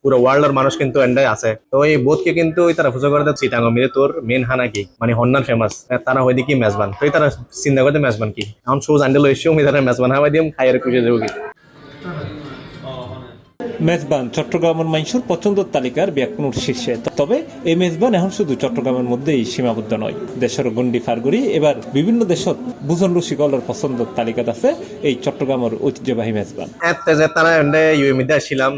পুরো ওয়ার্ল্ডের মানুষ কিন্তু এন্ডাই আছে। তো এই বোধকে কিন্তু তারা পুজো করে চিটাঙ্গ মিলে তোর মেন হানা কি মানে হন্নান ফেমাস তারা হয়তো কি মেজবান তো তারা চিন্তা করতে মেজবান কি এখন সো জানতে লইছো আমি তারা মেজবান হাওয়াই দিম খাইয়ের খুঁজে দেবো কি। মেজবান চট্টগ্রামের মানুষের পছন্দের তালিকার ব্যাকুণের শীর্ষে, তবে এই মেজবান এখন শুধু চট্টগ্রামের মধ্যেই সীমাবদ্ধ নয়। দেশের গন্ডি ফারগুড়ি এবার বিভিন্ন দেশত বুজন রসিকলের পছন্দের তালিকাত আছে এই চট্টগ্রামের ঐতিহ্যবাহী মেজবান। তারা এন্ডে ইউএমিতে আসছিলাম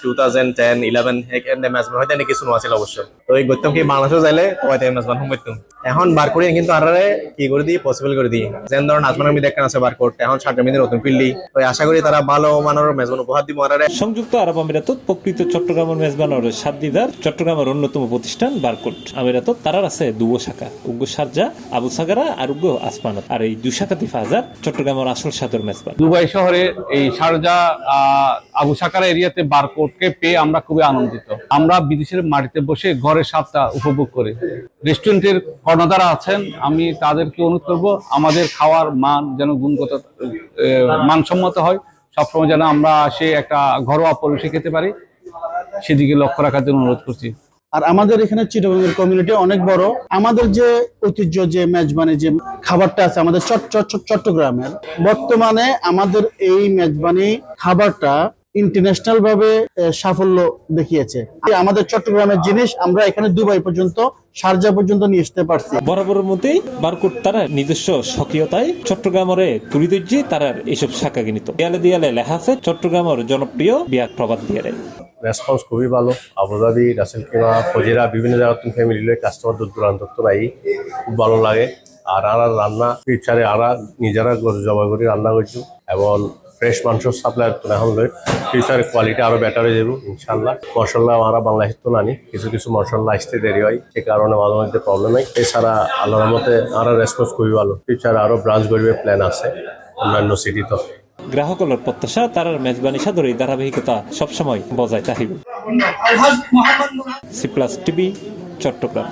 2010-11 এন্ডে মেজবান হয়তো এনে কিছু আছিল অবশ্য। তো এই গত্যম কি বাংলাদেশে যাইলে হয়তো মেজবান হইতাম এখন বার করি কিন্তু আরে কি করে দিই পসিবল করে দিই যেন ধরুন আজমানের মধ্যে একটা আছে বারকোড এখন 60 মিনিটের নতুন পিল্লি তো আশা করি তারা ভালো মানের মেজবান উপহার দিব। আরে সংযুক্ত আরব আমিরাতত প্রকৃত চট্টগ্রামের মেজবানের সাদ্দিদার চট্টগ্রামের অন্যতম প্রতিষ্ঠান বারকোড আমিরাতত তারার আছে দুয়ো শাখা, উগ্র শারজা আবু সাগারা আর উগ্র আসমানত। আর এই দুই শাখাতে ফাজার চট্টগ্রামের আসল সাদর মেজবান। দুবাই শহরে এই শারজা আবু সাকারা এরিয়াতে বারকোডকে পেয়ে আমরা খুবই আনন্দিত। আমরা বিদেশের মাটিতে বসে ঘরের স্বাদটা উপভোগ করি। রেস্টুরেন্টের কর্ণধারা আছেন, আমি তাদেরকে অনুরোধ করব আমাদের খাওয়ার মান যেন গুণগত মানসম্মত হয়, সবসময় যেন আমরা সে একটা ঘরোয়া পরিবেশে খেতে পারি, সেদিকে লক্ষ্য রাখার জন্য অনুরোধ করছি। আর আমাদের এখানে চিটাগংয়ের কমিউনিটি অনেক বড়। আমাদের যে ঐতিহ্য যে মেজবানি যে খাবারটা আছে আমাদের চট্টগ্রামের, বর্তমানে আমাদের এই মেজবানি খাবারটা ইন্টারন্যাশনাল ভাবে সাফল্য দেখিয়েছে। আমাদের চট্টগ্রামের জিনিস আমরা এখানে দুবাই পর্যন্ত শারজা পর্যন্ত নিয়ে আসতে পারছি। বরাবরের মধ্যেই বারকোড তারা নিজস্ব স্বকীয়তায় চট্টগ্রামের তুলিদর্জি তারার এইসব শাখা গিনিত। দেয়ালে দেয়ালে লেখা আছে চট্টগ্রামের জনপ্রিয় বিয়ার প্রবাদ দিয়ারে। রেসপন্স খুবই ভালো। আবুধাবি, রাসেল কিমা, ফজিরা বিভিন্ন জায়গার ফ্যামিলি লয়ে কাস্টমার দূর দূরান্ত তো নাই, খুব ভালো লাগে। আর রান্না ফিউচারে নিজেরা জমা করে রান্না করছি এবং ফ্রেশ মাংস সাপ্লাই এখন লই ফিউচারে কোয়ালিটি আরো বেটার হয়ে যাবো ইনশাল্লাহ। মশলা আমরা বাংলাদেশ তো নানি, কিছু কিছু মশলা আসতে দেরি হয়, সে কারণে মাঝে মধ্যে প্রবলেম হয়। এছাড়া আল্লাহর মতে আরো রেসপন্স খুবই ভালো। ফিউচারে আরো ব্রাঞ্চ করবে প্ল্যান আছে অন্যান্য সিটি তো। গ্রাহকের প্রত্যাশা তারার মেজবানি সাদর এই ধারাবাহিকতা সবসময় বজায় থাকিবে। C plus TV, Chittagong.